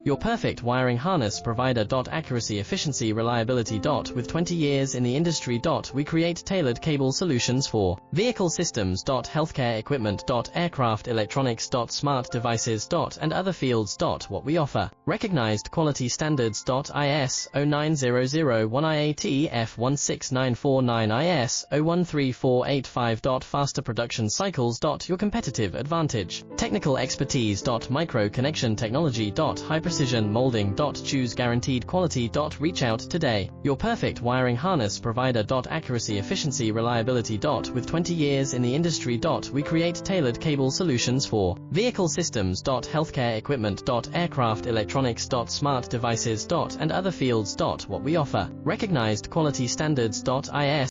Your perfect wiring harness provider. Accuracy, efficiency, reliability. With 20 years in the industry. We create tailored cable solutions for vehicle systems. Healthcare equipment. Aircraft electronics. Smart devices. And other fields. What we offer. Recognized quality standards. IS 09001 IATF 16949 IS 013485. Faster production cycles. Your competitive advantage. Technical expertise. Micro connection technology. High precision molding. Choose guaranteed quality. Reach out today. Your perfect wiring harness provider. Accuracy, efficiency, reliability. With 20 years in the industry. We create tailored cable solutions for vehicle systems. Healthcare equipment. Aircraft electronics. Smart devices. And other fields. What we offer. Recognized quality standards. IS